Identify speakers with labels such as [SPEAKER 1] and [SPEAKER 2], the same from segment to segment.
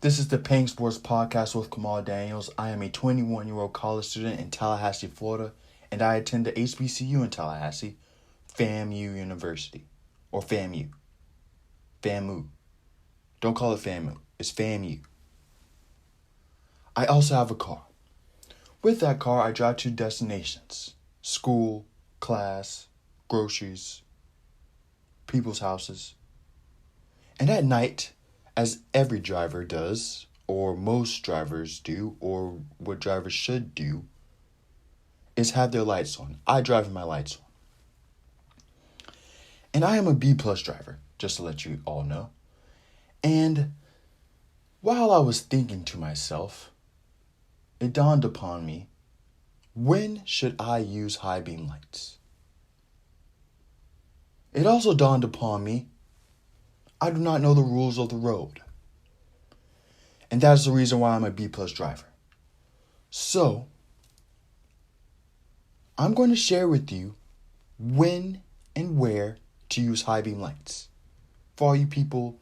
[SPEAKER 1] This is the Peng Sports Podcast with Kamal Daniels. I am a 21-year-old college student in Tallahassee, Florida, and I attend the HBCU in Tallahassee, FAMU University, or FAMU. FAMU. Don't call it FAMU. It's FAMU. I also have a car. With that car, I drive to destinations: school, class, groceries, people's houses. And at night, as every driver does, or most drivers do, or what drivers should do, is have their lights on. I drive with my lights on. And I am a B+ driver, just to let you all know. And while I was thinking to myself, it dawned upon me, when should I use high beam lights? It also dawned upon me, I do not know the rules of the road. And that's the reason why I'm a B+ driver. So, I'm going to share with you when and where to use high beam lights. For all you people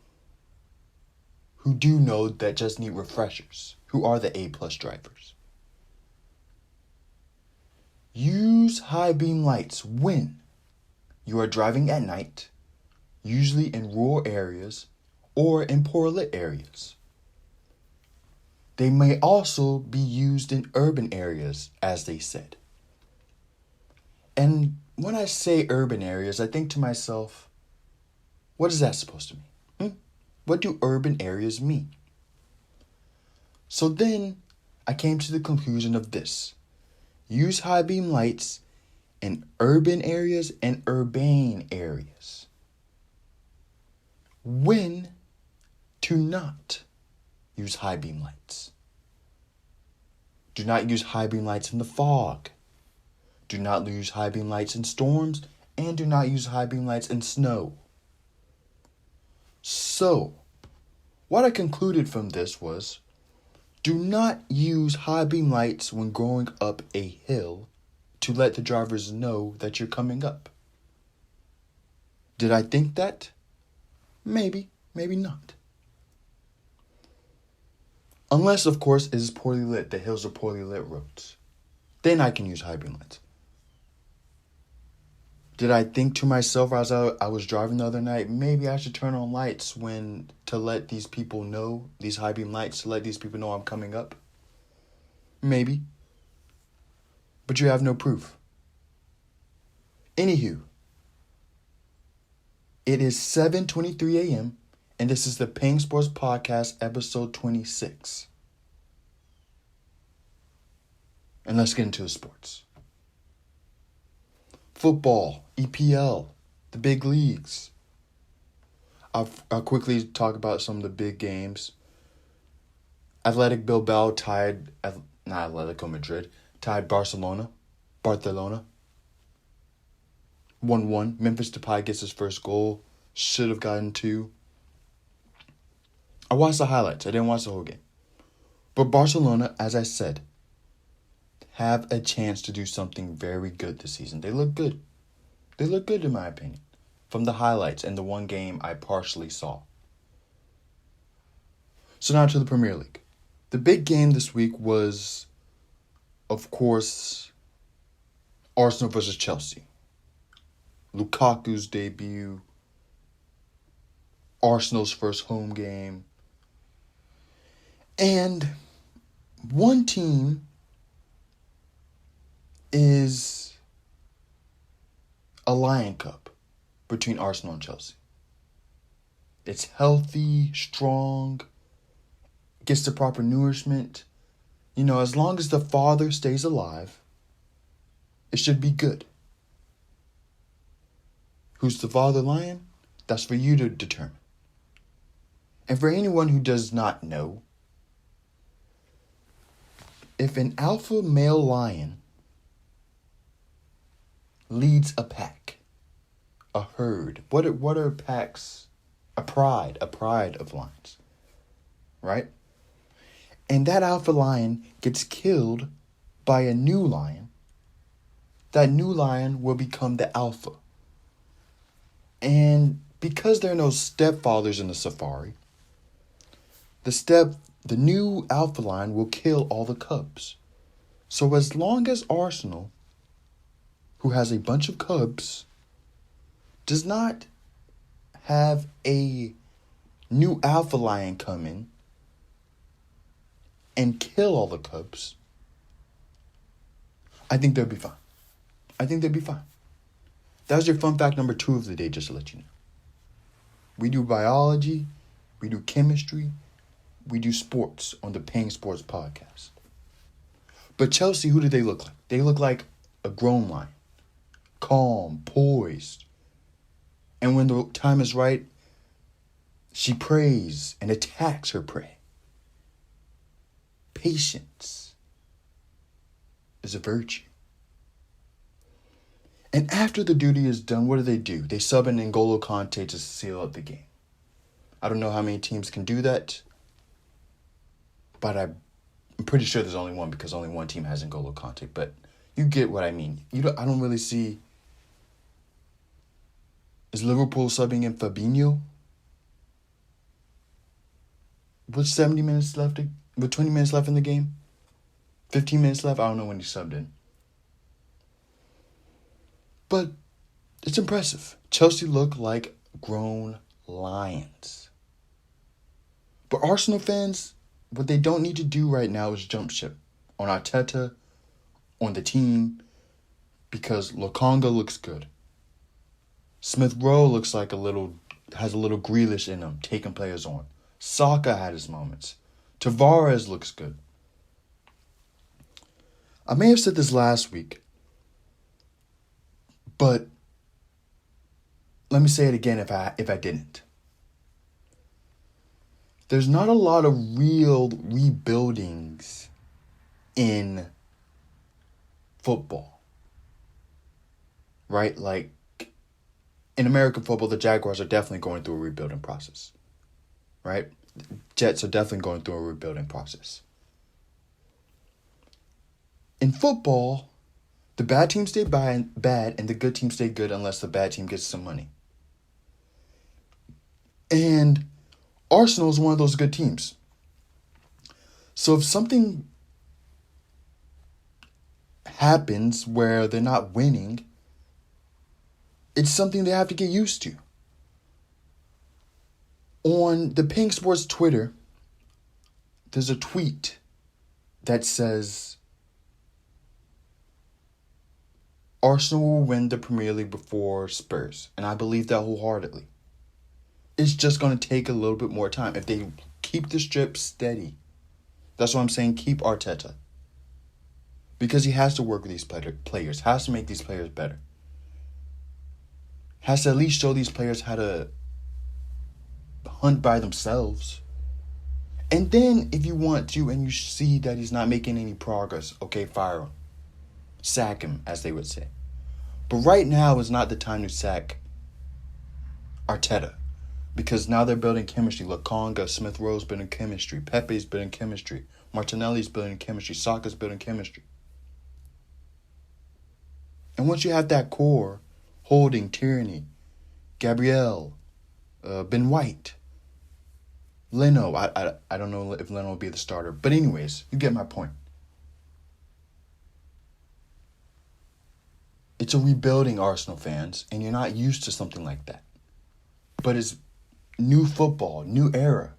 [SPEAKER 1] who do know that just need refreshers, who are the A+ drivers. Use high beam lights when you are driving at night, usually in rural areas or in poor lit areas. They may also be used in urban areas, as they said. And when I say urban areas, I think to myself, what is that supposed to mean? What do urban areas mean? So then I came to the conclusion of this. Use high beam lights in urban areas and urbane areas. When to not use high beam lights. Do not use high beam lights in the fog. Do not use high beam lights in storms, and do not use high beam lights in snow. So, what I concluded from this was, do not use high beam lights when going up a hill to let the drivers know that you're coming up. Did I think that? Maybe, maybe not. Unless, of course, it is poorly lit. The hills are poorly lit roads. Then I can use high beam lights. Did I think to myself as I was driving the other night, maybe I should turn on lights to let these people know, these high beam lights, to let these people know I'm coming up? Maybe. But you have no proof. Anywho, it is 7:23 a.m., and this is the Peng Sports Podcast, episode 26. And let's get into the sports. Football, EPL, the big leagues. I'll quickly talk about some of the big games. Athletic Bilbao tied Barcelona. 1-1. Memphis Depay gets his first goal. Should have gotten 2. I watched the highlights. I didn't watch the whole game. But Barcelona, as I said, have a chance to do something very good this season. They look good. They look good in my opinion. From the highlights and the one game I partially saw. So now to the Premier League. The big game this week was, of course, Arsenal versus Chelsea. Lukaku's debut. Arsenal's first home game. And one team is a Lion Cup between Arsenal and Chelsea. It's healthy, strong, gets the proper nourishment. You know, as long as the father stays alive, it should be good. Who's the father lion? That's for you to determine. And for anyone who does not know, if an alpha male lion leads a pack, a herd, what are packs? A pride of lions, right? And that alpha lion gets killed by a new lion. That new lion will become the alpha. And because there are no stepfathers in the safari, the the new alpha line will kill all the cubs. So as long as Arsenal, who has a bunch of cubs, does not have a new alpha lion come in and kill all the cubs, I think they'll be fine. I think they'll be fine. That was your fun fact number 2 of the day, just to let you know. We do biology, we do chemistry, we do sports on the Peng Sports Podcast. But Chelsea, who do they look like? They look like a grown lion. Calm, poised. And when the time is right, she prays and attacks her prey. Patience is a virtue. And after the duty is done, what do? They sub in N'Golo Kante to seal out the game. I don't know how many teams can do that, but I'm pretty sure there's only one because only one team has N'Golo Kante. But you get what I mean. I don't really see. Is Liverpool subbing in Fabinho? With 70 minutes left, with 20 minutes left in the game? 15 minutes left? I don't know when he subbed in. But it's impressive. Chelsea look like grown lions. But Arsenal fans, what they don't need to do right now is jump ship on Arteta, on the team, because Lokonga looks good. Smith Rowe looks like has a little Grealish in him, taking players on. Saka had his moments. Tavares looks good. I may have said this last week, but let me say it again if I didn't. There's not a lot of real rebuildings in football. Right? Like, in American football, the Jaguars are definitely going through a rebuilding process. Right? Jets are definitely going through a rebuilding process. In football, the bad teams stay bad and the good teams stay good unless the bad team gets some money. And Arsenal is one of those good teams. So if something happens where they're not winning, it's something they have to get used to. On the Peng Sports Twitter, there's a tweet that says, Arsenal will win the Premier League before Spurs. And I believe that wholeheartedly. It's just going to take a little bit more time. If they keep the strip steady. That's why I'm saying keep Arteta. Because he has to work with these players. Has to make these players better. Has to at least show these players how to hunt by themselves. And then if you want to and you see that he's not making any progress, okay, fire him. Sack him, as they would say. But right now is not the time to sack Arteta. Because now they're building chemistry. Lokonga, Smith Rowe's building chemistry. Pepe's building chemistry. Martinelli's building chemistry. Saka's building chemistry. And once you have that core, Holding, Tierney, Gabriel, Ben White, Leno. I don't know if Leno will be the starter. But anyways, you get my point. It's a rebuilding, Arsenal fans, and you're not used to something like that. But it's new football, new era.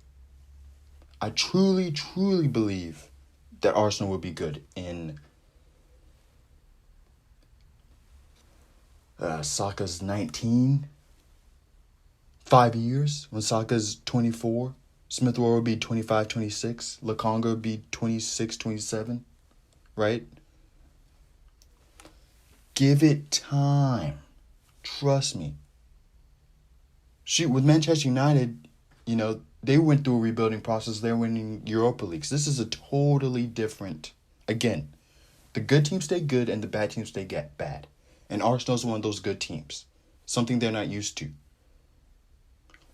[SPEAKER 1] I truly, truly believe that Arsenal will be good in Saka's 19, 5 years. When Saka's 24, Smith Rowe will be 25, 26. Lokonga will be 26, 27, right? Give it time. Trust me. Shoot, with Manchester United, they went through a rebuilding process. They're winning Europa Leagues. This is a totally different. Again, the good teams stay good and the bad teams stay bad. And Arsenal's one of those good teams. Something they're not used to.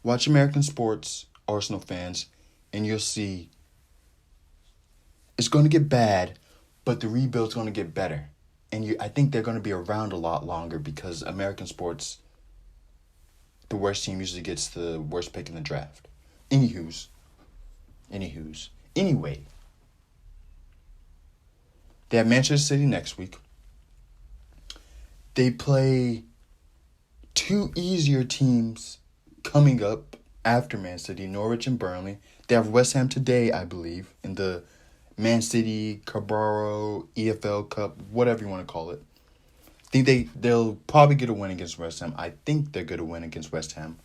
[SPEAKER 1] Watch American sports, Arsenal fans, and you'll see it's going to get bad, but the rebuild's going to get better. And I think they're going to be around a lot longer because American sports, the worst team usually gets the worst pick in the draft. Anywho's. Anyway, they have Manchester City next week. They play two easier teams coming up after Man City, Norwich and Burnley. They have West Ham today, I believe, in the Man City, Carabao, EFL Cup, whatever you want to call it. I think they'll probably get a win against West Ham. I think they're going to win against West Ham.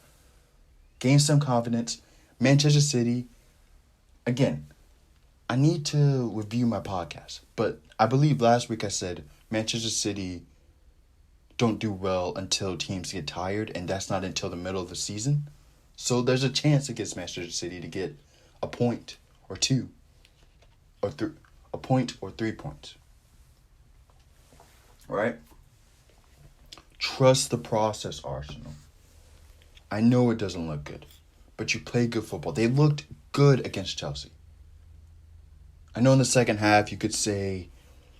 [SPEAKER 1] Gain some confidence. Manchester City, again, I need to review my podcast, but I believe last week I said Manchester City don't do well until teams get tired, and that's not until the middle of the season. So there's a chance against Manchester City to get a point or two, or a point or 3 points. All right? Trust the process, Arsenal. I know it doesn't look good, but you play good football. They looked good against Chelsea. I know in the second half you could say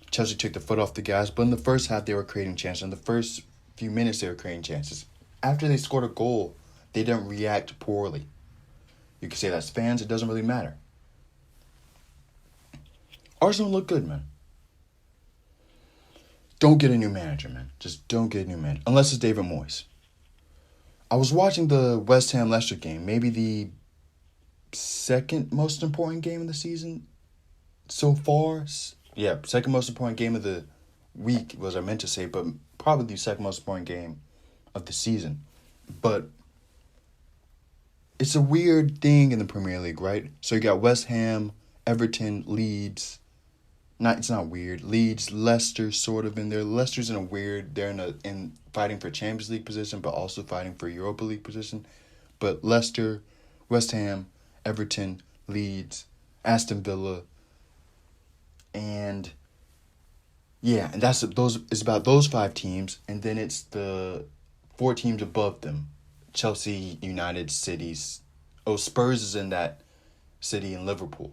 [SPEAKER 1] Chelsea took the foot off the gas, but in the first half they were creating chances. In the first few minutes they were creating chances. After they scored a goal, they didn't react poorly. You could say that's fans, it doesn't really matter. Arsenal looked good, man. Don't get a new manager, man. Just don't get a new manager. Unless it's David Moyes. I was watching the West Ham-Leicester game. Maybe the second most important game of the season so far. Yeah, second most important game of the week was I meant to say, but probably the second most important game of the season. But it's a weird thing in the Premier League, right? So you got West Ham, Everton, Leeds. It's not weird. Leeds, Leicester, sort of in there. Leicester's in a weird. They're in fighting for Champions League position, but also fighting for Europa League position. But Leicester, West Ham, Everton, Leeds, Aston Villa, and yeah, and it's about those 5 teams, and then it's the 4 teams above them: Chelsea, United, Cities. Oh, Spurs is in that City, and Liverpool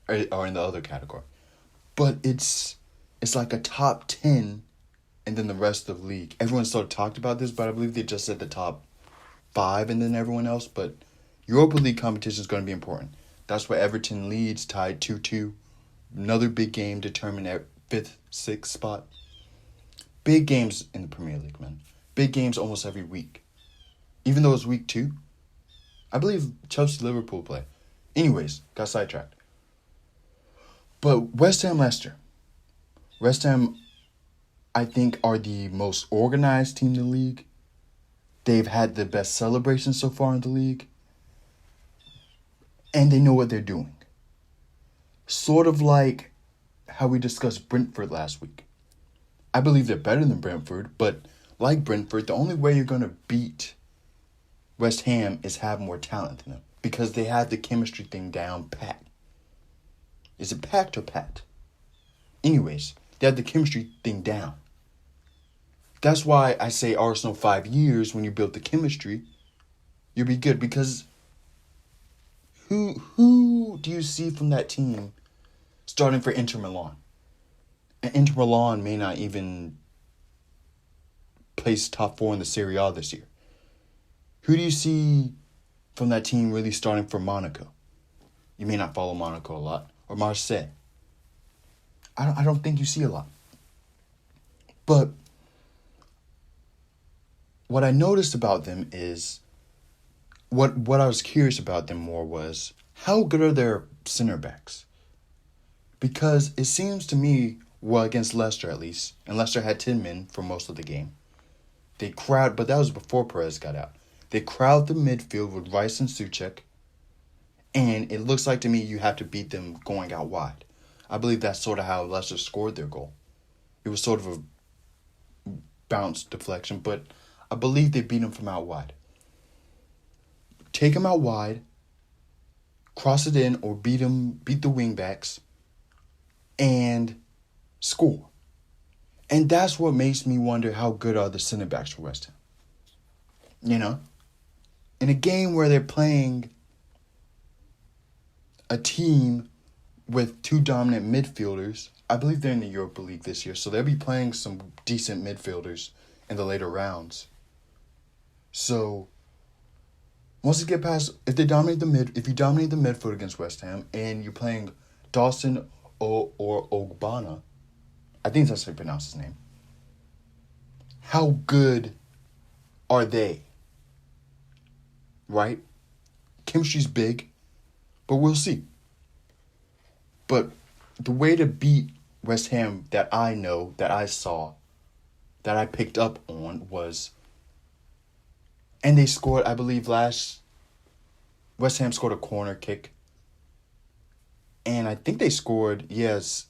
[SPEAKER 1] are in the other category. But it's like a top 10, and then the rest of the league. Everyone sort of talked about this, but I believe they just said the top 5 and then everyone else. But Europa League competition is going to be important. That's why Everton Leeds tied 2-2. Another big game determined at 5th, 6th spot. Big games in the Premier League, man. Big games almost every week. Even though it's week 2. I believe Chelsea-Liverpool play. Anyways, got sidetracked. But West Ham, Leicester. West Ham, I think, are the most organized team in the league. They've had the best celebrations so far in the league. And they know what they're doing. Sort of like how we discussed Brentford last week. I believe they're better than Brentford, but like Brentford, the only way you're going to beat West Ham is have more talent than them. Because they have the chemistry thing down pat. Is it packed or pat? Anyways, they have the chemistry thing down. That's why I say Arsenal 5 years, when you build the chemistry, you'll be good. Because who do you see from that team starting for Inter Milan? And Inter Milan may not even place top 4 in the Serie A this year. Who do you see from that team really starting for Monaco? You may not follow Monaco a lot. Or Marseille. I don't think you see a lot. But what I noticed about them is, what I was curious about them more was, how good are their center backs? Because it seems to me, well, against Leicester at least, and Leicester had 10 men for most of the game. But that was before Perez got out. They crowd the midfield with Rice and Souček. And it looks like to me you have to beat them going out wide. I believe that's sort of how Leicester scored their goal. It was sort of a bounce deflection, but I believe they beat them from out wide. Take them out wide, cross it in, or beat the wingbacks, and score. And that's what makes me wonder, how good are the center backs for West Ham? You know? In a game where they're playing a team with 2 dominant midfielders. I believe they're in the Europa League this year, so they'll be playing some decent midfielders in the later rounds. So Once you get past, if you dominate the midfield against West Ham and you're playing Dawson or Ogbonna, I think that's how you pronounce his name. How good are they? Right? Chemistry's big, but we'll see. But the way to beat West Ham that I know, that I saw, that I picked up on was, and they scored, I believe West Ham scored a corner kick. And I think they scored, Senetian.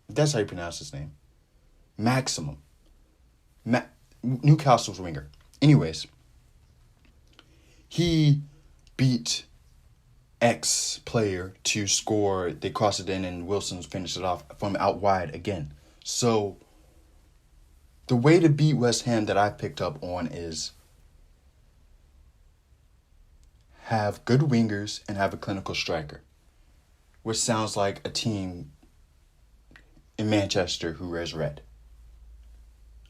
[SPEAKER 1] That's how you pronounce his name. Maximum. Newcastle's winger. Anyways, he beat X player to score. They crossed it in and Wilson finished it off from out wide again. So the way to beat West Ham that I picked up on is have good wingers and have a clinical striker, which sounds like a team in Manchester who wears red.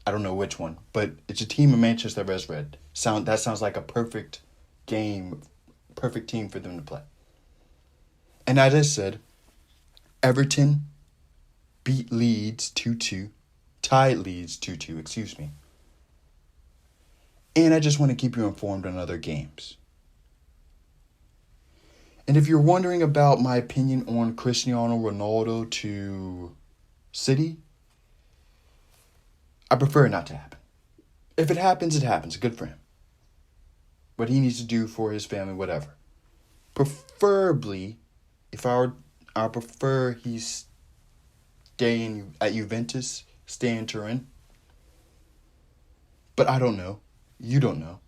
[SPEAKER 1] I don't know which one, but it's a team in Manchester that wears red. That sounds like a perfect team for them to play. And as I said, Everton beat Leeds 2-2, tied Leeds 2-2, excuse me. And I just want to keep you informed on other games. And if you're wondering about my opinion on Cristiano Ronaldo to City, I prefer it not to happen. If it happens, it happens. Good for him. What he needs to do for his family, whatever. Preferably, I prefer he's staying at Juventus, stay in Turin. But I don't know. You don't know.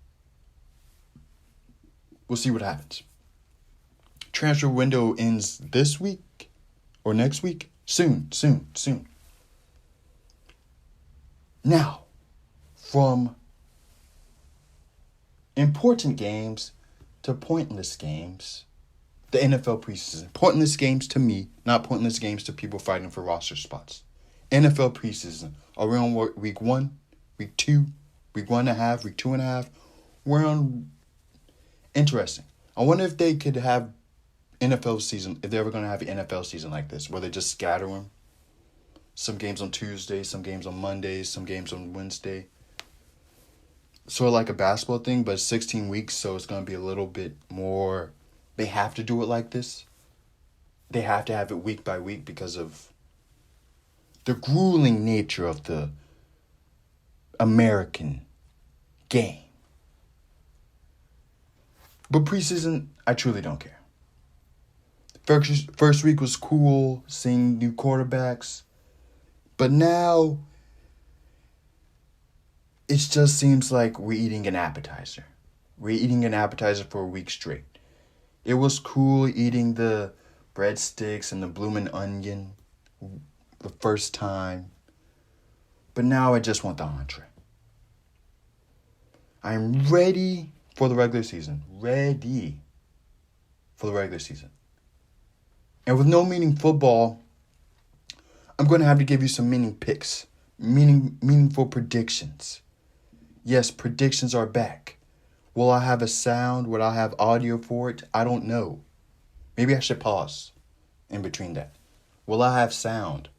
[SPEAKER 1] We'll see what happens. Transfer window ends this week or next week. Soon. Now, from important games to pointless games, the NFL preseason. Pointless games to me, not pointless games to people fighting for roster spots. NFL preseason. Are we on week 1, week 2, week 1.5, week 2.5? We're on. Interesting. I wonder if they could have NFL season, if they're ever going to have an NFL season like this, where they just scatter them. Some games on Tuesday, some games on Monday, some games on Wednesday. Sort of like a basketball thing, but 16 weeks, so it's going to be a little bit more. They have to do it like this. They have to have it week by week because of the grueling nature of the American game. But preseason, I truly don't care. First week was cool, seeing new quarterbacks. But now, it just seems like we're eating an appetizer. We're eating an appetizer for a week straight. It was cool eating the breadsticks and the bloomin' onion the first time. But now I just want the entree. I'm ready for the regular season. And with no meaning football, I'm going to have to give you some meaning picks. Meaningful predictions. Yes, predictions are back. Will I have a sound? Will I have audio for it? I don't know. Maybe I should pause in between that. Will I have sound?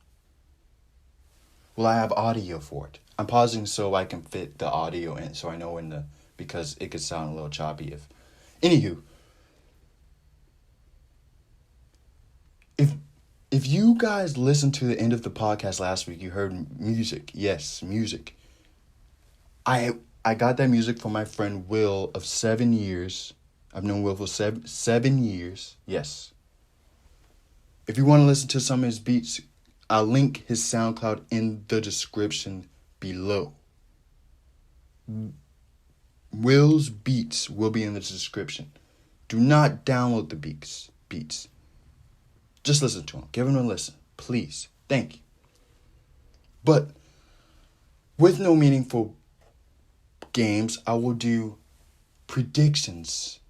[SPEAKER 1] Will I have audio for it? I'm pausing so I can fit the audio in, so I know because it could sound a little choppy Anywho. If you guys listened to the end of the podcast last week, you heard music. Yes, music. I got that music from my friend Will of 7 years. I've known Will for 7 years. Yes. If you want to listen to some of his beats, I'll link his SoundCloud in the description below. Will's beats will be in the description. Do not download the beats. Just listen to him. Give him a listen. Please. Thank you. But with no meaningful games, I will do predictions.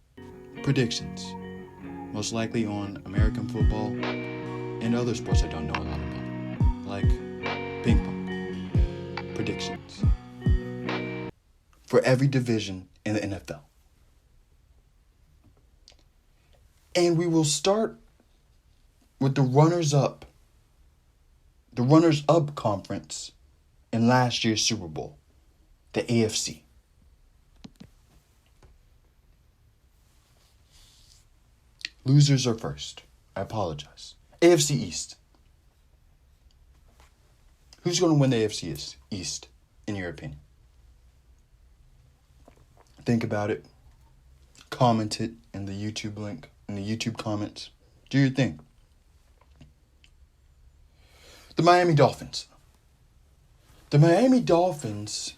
[SPEAKER 1] Most likely on American football and other sports I don't know a lot about. Like ping pong. Predictions. for every division in the NFL. And we will start with the runners-up conference in last year's Super Bowl, the AFC. Losers are first. I apologize. AFC East. Who's going to win the AFC East, in your opinion? Think about it. Comment it in the YouTube link, in the YouTube comments. Do your thing. The Miami Dolphins. The Miami Dolphins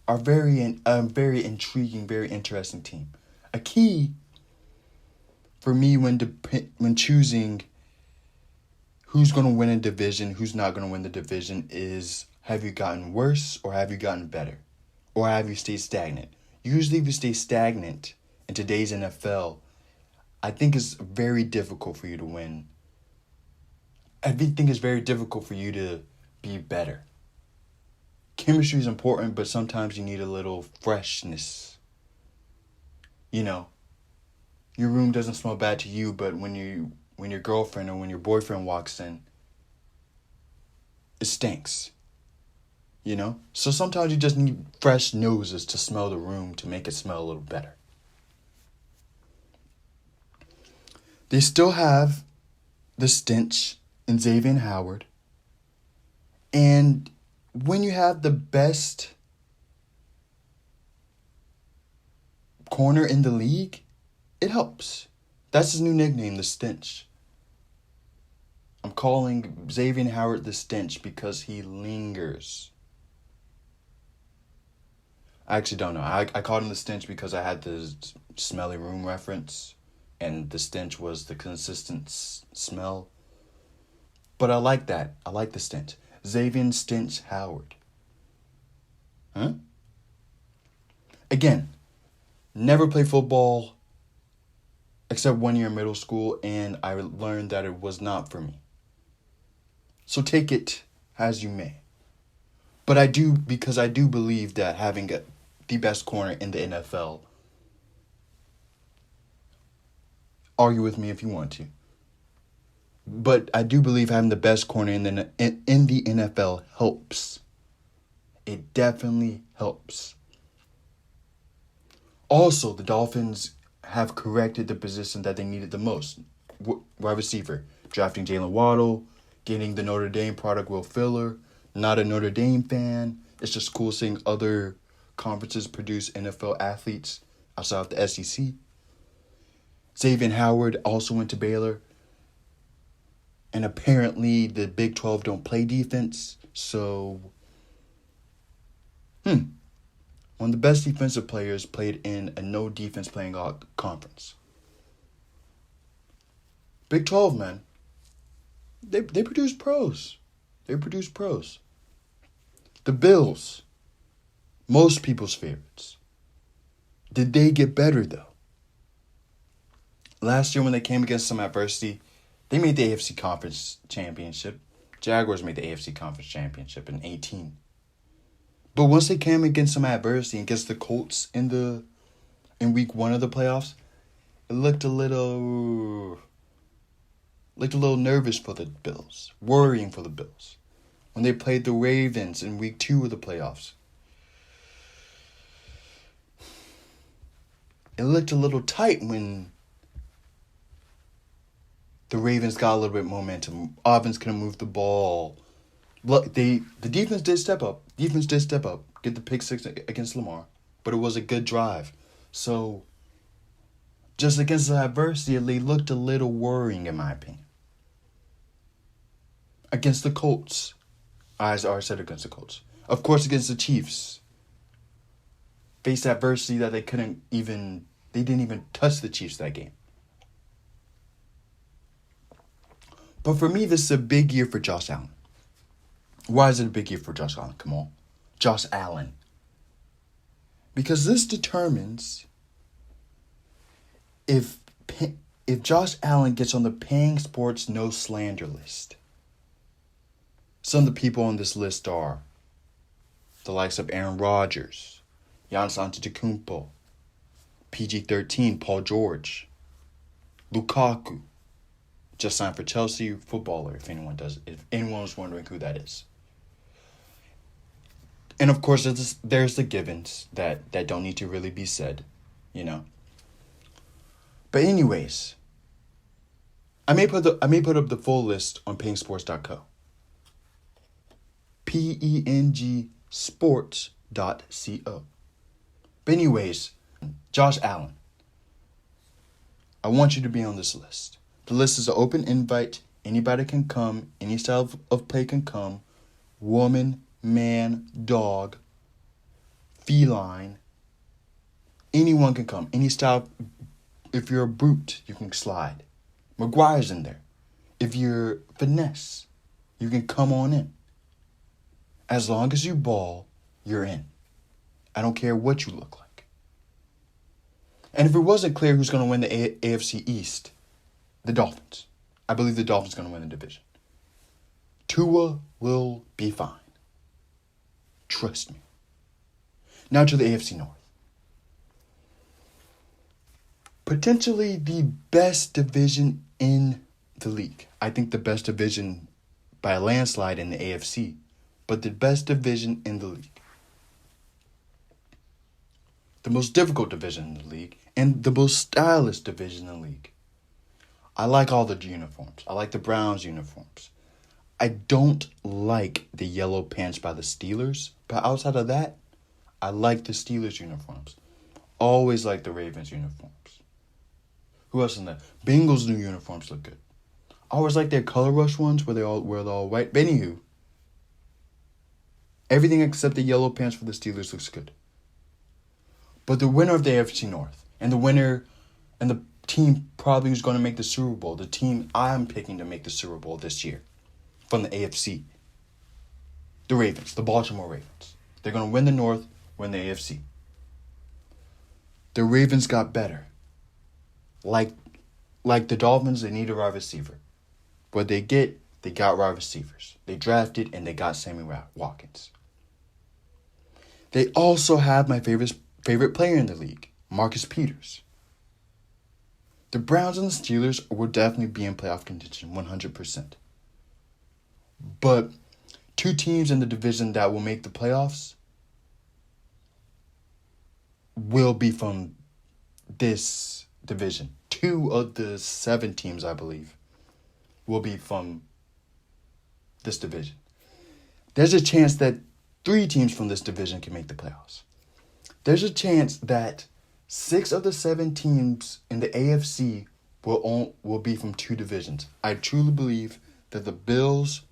[SPEAKER 1] are very intriguing, very interesting team. A key for me when choosing who's going to win a division, who's not going to win the division is, have you gotten worse or have you gotten better? Or have you stayed stagnant? Usually if you stay stagnant in today's NFL, I think it's very difficult for you to win. I think it's very difficult for you to be better. Chemistry is important, but sometimes you need a little freshness. You know, your room doesn't smell bad to you, but when your girlfriend or when your boyfriend walks in, it stinks. You know? So sometimes you just need fresh noses to smell the room to make it smell a little better. They still have the stench in Xavier Howard. And when you have the best corner in the league, it helps. That's his new nickname, the stench. I'm calling Xavier Howard the stench because he lingers. I actually don't know. I called him the stench because I had the smelly room reference, and the stench was the consistent smell. But I like that. I like the stench. Xavier Stench Howard. Huh? Again, never played football except 1 year in middle school, and I learned that it was not for me. So take it as you may. But I do believe that having the best corner in the NFL, argue with me if you want to, but I do believe having the best corner in the NFL helps. It definitely helps. Also, the Dolphins have corrected the position that they needed the most. Wide receiver, drafting Jalen Waddle, getting the Notre Dame product Will Fuller. Not a Notre Dame fan. It's just cool seeing other conferences produce NFL athletes outside of the SEC. Xavier Howard also went to Baylor. And apparently the Big 12 don't play defense. So, one of the best defensive players played in a no defense playing conference. Big 12, man. They produce pros. They produce pros. The Bills, most people's favorites. Did they get better, though? Last year when they came against some adversity, they made the AFC Conference Championship. Jaguars made the AFC Conference Championship in 2018. But once they came against some adversity against the Colts in week 1 of the playoffs, it looked a little nervous for the Bills, worrying for the Bills. When they played the Ravens in week 2 of the playoffs, it looked a little tight when the Ravens got a little bit of momentum. Offense couldn't move the ball. Look, the defense did step up. Get the pick 6 against Lamar. But it was a good drive. So, just against the adversity, they looked a little worrying, in my opinion. Against the Colts. I said against the Colts. Of course, against the Chiefs. Faced adversity that they didn't even touch the Chiefs that game. But for me, this is a big year for Josh Allen. Why is it a big year for Josh Allen? Come on. Josh Allen. Because this determines if Josh Allen gets on the Peng Sports No Slander list. Some of the people on this list are the likes of Aaron Rodgers, Giannis Antetokounmpo, PG-13, Paul George, Lukaku, just signed for Chelsea, footballer, if anyone was wondering who that is. And of course, there's the givens that don't need to really be said, you know. But anyways, I may put up the full list on pengsports.co. PENG sports.co. But anyways, Josh Allen, I want you to be on this list. The list is an open invite. Anybody can come. Any style of play can come. Woman, man, dog, feline. Anyone can come. Any style. If you're a brute, you can slide. McGuire's in there. If you're finesse, you can come on in. As long as you ball, you're in. I don't care what you look like. And if it wasn't clear who's going to win the AFC East, the Dolphins. I believe the Dolphins are going to win the division. Tua will be fine. Trust me. Now to the AFC North. Potentially the best division in the league. I think the best division by a landslide in the AFC. But the best division in the league. The most difficult division in the league. And the most stylish division in the league. I like all the uniforms. I like the Browns uniforms. I don't like the yellow pants by the Steelers. But outside of that, I like the Steelers uniforms. Always like the Ravens uniforms. Who else in there? Bengals new uniforms look good. I always like their color rush ones where they're all white. But anywho, everything except the yellow pants for the Steelers looks good. But the winner of the AFC North and the winner and the team probably who's going to make the Super Bowl, the team I'm picking to make the Super Bowl this year from the AFC, the Ravens, the Baltimore Ravens. They're going to win the North, win the AFC. The Ravens got better. Like the Dolphins, they need a wide receiver. What they got wide receivers. They drafted and they got Sammy Watkins. They also have my favorite player in the league, Marcus Peters. The Browns and the Steelers will definitely be in playoff contention, 100%. But two teams in the division that will make the playoffs will be from this division. 2 of the 7 teams, I believe, will be from this division. There's a chance that 3 teams from this division can make the playoffs. There's a chance that 6 of the 7 teams in the AFC will be from 2 divisions. I truly believe that the Bills,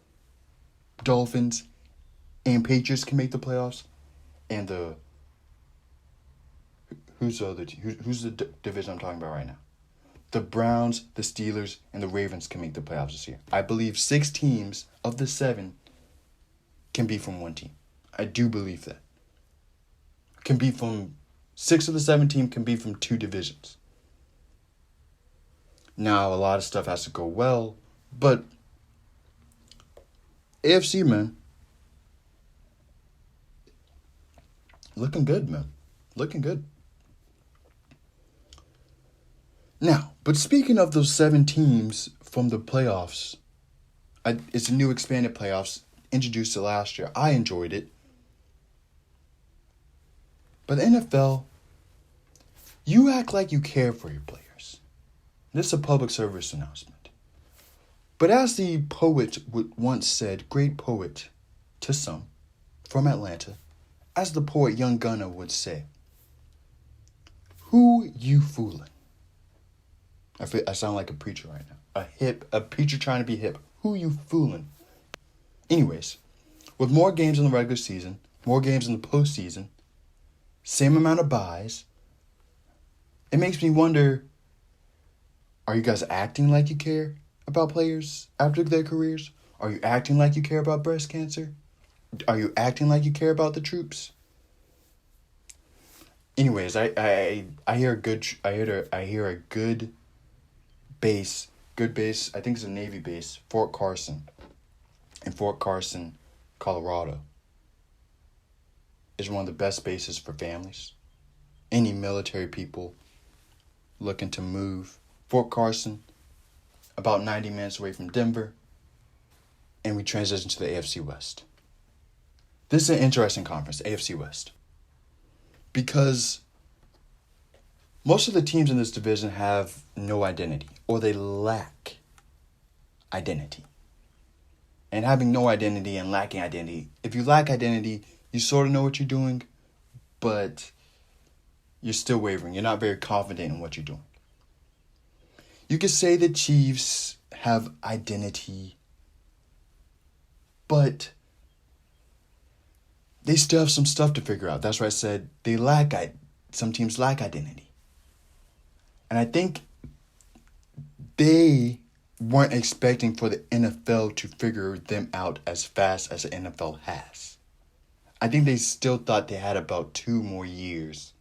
[SPEAKER 1] Dolphins, and Patriots can make the playoffs, and who's the division I'm talking about right now? The Browns, the Steelers, and the Ravens can make the playoffs this year. I believe 6 teams of the 7 can be from 1 team. I do believe that. 6 of the 7 teams can be from 2 divisions. Now, a lot of stuff has to go well, but AFC, man. Looking good, man. Looking good. Now, but speaking of those 7 teams from the playoffs, it's a new expanded playoffs, introduced it last year. I enjoyed it. But the NFL, you act like you care for your players. This is a public service announcement. But as the poet once said, great poet to some, from Atlanta, as the poet Young Gunna would say, who you fooling? I sound like a preacher right now. A preacher trying to be hip. Who you fooling? Anyways, with more games in the regular season, more games in the postseason, same amount of buys, it makes me wonder, are you guys acting like you care about players after their careers? Are you acting like you care about breast cancer? Are you acting like you care about the troops? Anyways, I hear a good base. I think it's a Navy base, in Fort Carson, Colorado. is one of the best bases for families. Any military people looking to move. Fort Carson, about 90 minutes away from Denver. And we transition to the AFC West. This is an interesting conference, AFC West. Because most of the teams in this division have no identity, or they lack identity. And having no identity and lacking identity, if you lack identity, you sort of know what you're doing, but you're still wavering. You're not very confident in what you're doing. You could say the Chiefs have identity, but they still have some stuff to figure out. That's why I said some teams lack identity. And I think they weren't expecting for the NFL to figure them out as fast as the NFL has. I think they still thought they had about 2 more years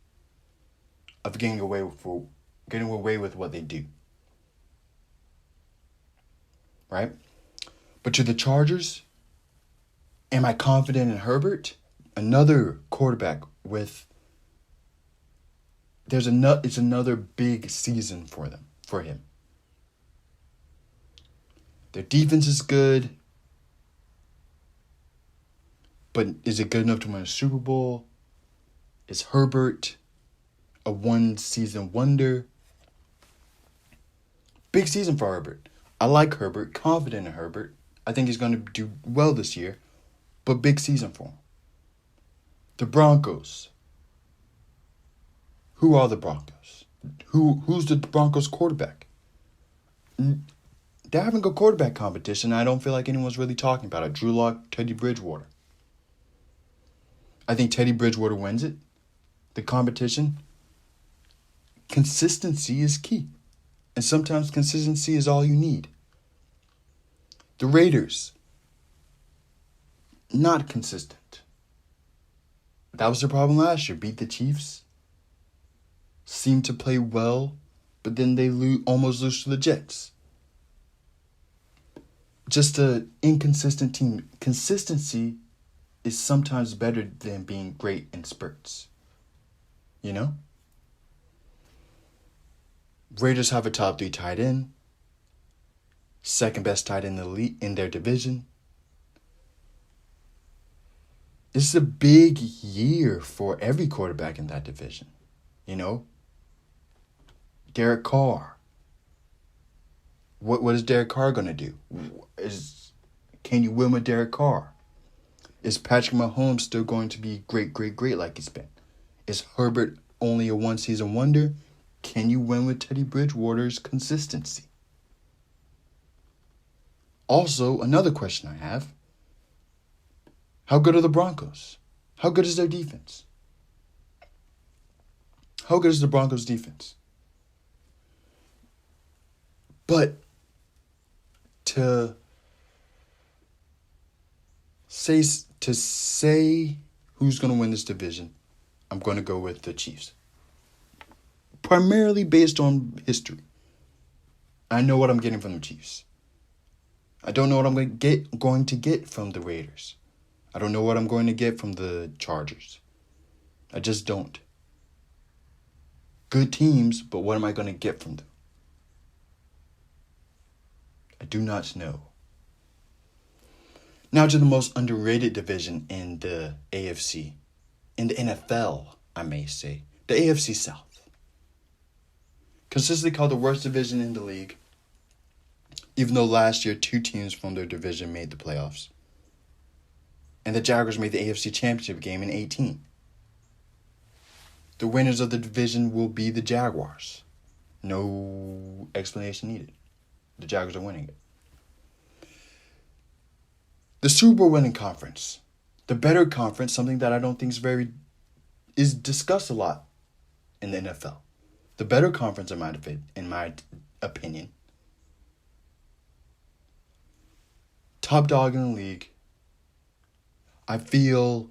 [SPEAKER 1] of getting away with what they do. Right? But to the Chargers, am I confident in Herbert? Another quarterback it's another big season for him. Their defense is good, but is it good enough to win a Super Bowl? Is Herbert a one-season wonder? Big season for Herbert. I like Herbert, confident in Herbert. I think he's going to do well this year, but big season for him. The Broncos. Who are the Broncos? Who's the Broncos quarterback? They're having a quarterback competition. I don't feel like anyone's really talking about it. Drew Lock, Teddy Bridgewater. I think Teddy Bridgewater wins it. The competition. Consistency is key. And sometimes consistency is all you need. The Raiders. Not consistent. That was their problem last year. Beat the Chiefs. Seemed to play well. But then they almost lose to the Jets. Just an inconsistent team. Consistency is sometimes better than being great in spurts. You know? Raiders have a top 3 tight end. Second best tight end in the league in their division. This is a big year for every quarterback in that division. You know? Derek Carr. What is Derek Carr going to do? Can you win with Derek Carr? Is Patrick Mahomes still going to be great like he's been? Is Herbert only a one-season wonder? Can you win with Teddy Bridgewater's consistency? Also, another question I have. How good are the Broncos? How good is their defense? How good is the Broncos' defense? But to say who's going to win this division, I'm going to go with the Chiefs. Primarily based on history. I know what I'm getting from the Chiefs. I don't know what I'm going to get from the Raiders. I don't know what I'm going to get from the Chargers. I just don't. Good teams, but what am I going to get from them? I do not know. Now to the most underrated division in the AFC. In the NFL, I may say. The AFC South. Consistently called the worst division in the league. Even though last year 2 teams from their division made the playoffs. And the Jaguars made the AFC Championship game in 2018. The winners of the division will be the Jaguars. No explanation needed. The Jaguars are winning it. The Super Bowl winning conference. The better conference, something that I don't think is discussed a lot in the NFL. The better conference, in my opinion. Top dog in the league. I feel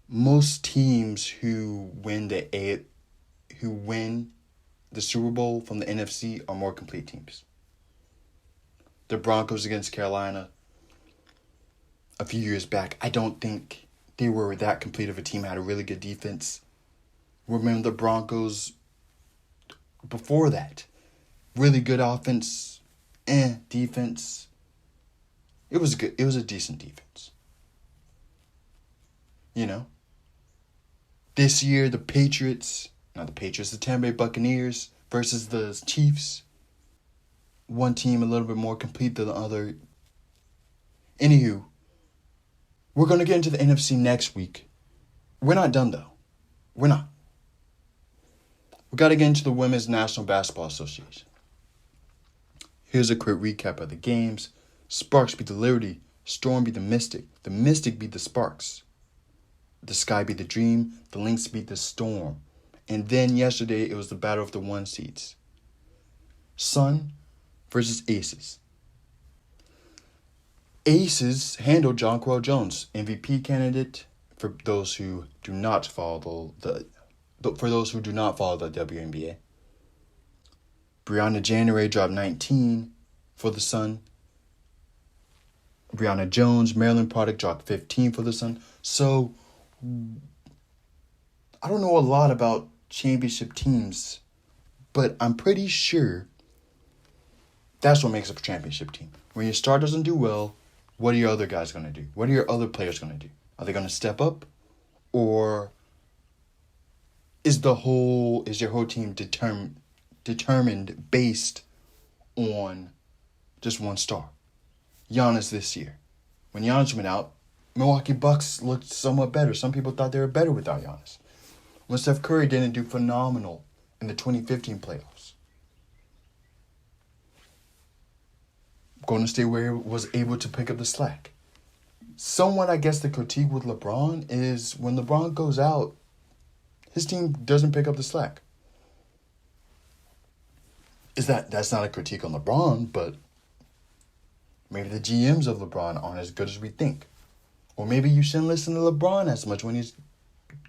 [SPEAKER 1] most teams who win the Super Bowl from the NFC are more complete teams. The Broncos against Carolina a few years back, I don't think they were that complete of a team, had a really good defense. Remember the Broncos before that. Really good offense, defense. It was good. It was a decent defense. You know? This year, the Tampa Bay Buccaneers versus the Chiefs. One team a little bit more complete than the other. Anywho, we're going to get into the NFC next week. We're not done, though. We're not. We got to get into the Women's National Basketball Association. Here's a quick recap of the games. Sparks beat the Liberty. Storm beat the Mystic. The Mystic beat the Sparks. The Sky beat the Dream. The Lynx beat the Storm. And then yesterday, it was the battle of the 1 seeds. Sun versus Aces. Aces handled Jonquel Jones, MVP candidate for those who do not follow the WNBA. Brianna January dropped 19 for the Sun. Brianna Jones, Maryland product, dropped 15 for the Sun. So, I don't know a lot about championship teams, but I'm pretty sure that's what makes up a championship team. When your star doesn't do well, what are your other guys going to do? What are your other players going to do? Are they going to step up? Or is your whole team determined based on just one star? Giannis this year. When Giannis went out, Milwaukee Bucks looked somewhat better. Some people thought they were better without Giannis. When Steph Curry didn't do phenomenal in the 2015 playoffs. Golden State Warriors was able to pick up the slack. Somewhat, I guess, the critique with LeBron is when LeBron goes out, his team doesn't pick up the slack. That's not a critique on LeBron, but maybe the GMs of LeBron aren't as good as we think. Or maybe you shouldn't listen to LeBron as much when he's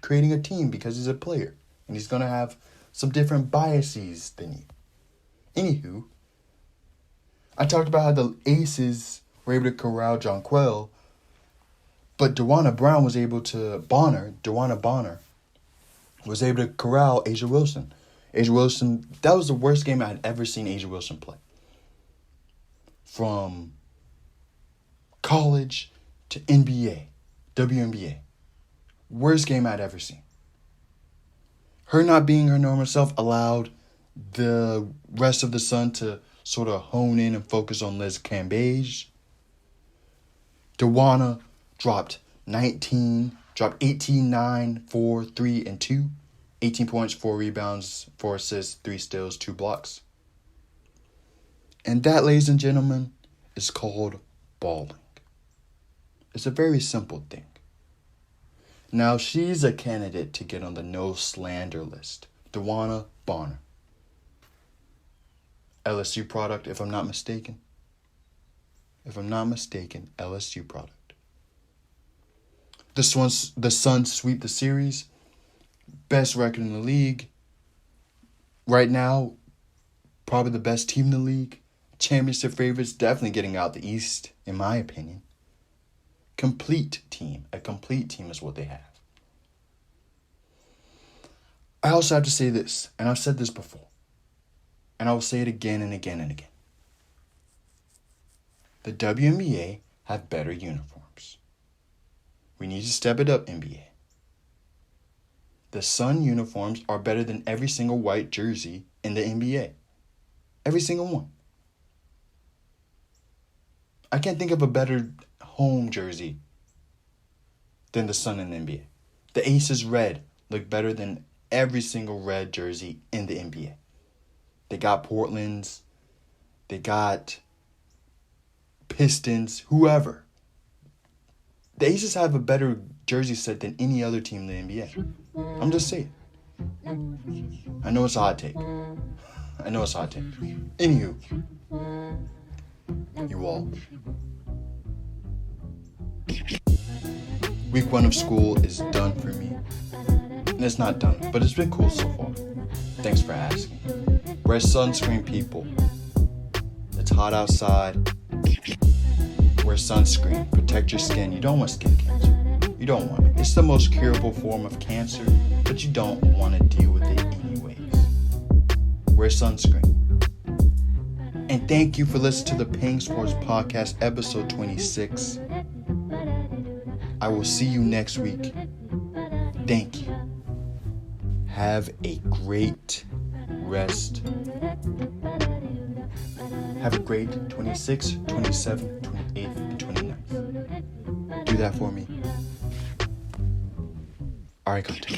[SPEAKER 1] creating a team because he's a player. And he's going to have some different biases than you. Anywho, I talked about how the Aces were able to corral Jonquel, but DeWanna Bonner was able to corral Asia Wilson. Asia Wilson, that was the worst game I had ever seen Asia Wilson play. From college to NBA, WNBA. Worst game I'd ever seen. Her not being her normal self allowed the rest of the Sun to sort of hone in and focus on Liz Cambage. DeWanna dropped 18, 9, 4, 3, and 2. 18 points, 4 rebounds, 4 assists, 3 steals, 2 blocks. And that, ladies and gentlemen, is called balling. It's a very simple thing. Now, she's a candidate to get on the no slander list. DeWanna Bonner. LSU product, if I'm not mistaken. LSU product. The Suns sweep the series. Best record in the league. Right now, probably the best team in the league. Championship favorites, definitely getting out the East, in my opinion. Complete team. A complete team is what they have. I also have to say this, and I've said this before. And I will say it again and again and again. The WNBA have better uniforms. We need to step it up, NBA. The Sun uniforms are better than every single white jersey in the NBA. Every single one. I can't think of a better home jersey than the Sun in the NBA. The Aces red look better than every single red jersey in the NBA. They got Portland's, they got Pistons, whoever. The Aces have a better jersey set than any other team in the NBA. I'm just saying. I know it's a hot take. Anywho, you all. Week 1 of school is done for me. And it's not done, but it's been cool so far. Thanks for asking. Wear sunscreen, people. It's hot outside. Wear sunscreen. Protect your skin. You don't want skin cancer. You don't want it. It's the most curable form of cancer, but you don't want to deal with it anyways. Wear sunscreen. And thank you for listening to the Peng Sports Podcast, episode 26. I will see you next week. Thank you. Have a great rest. Have a great 26th, 27th, 28th, and 29th. Do that for me. Arigato.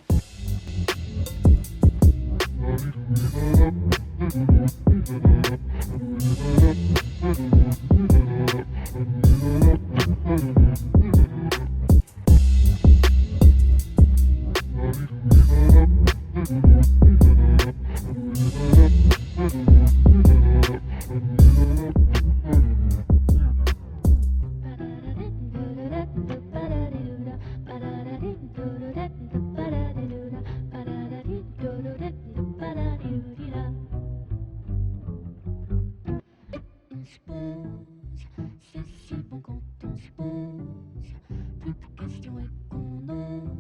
[SPEAKER 2] C'est si bon quand on se pose, plus de questions et qu'on ose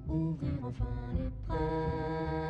[SPEAKER 2] ouvrir enfin les bras.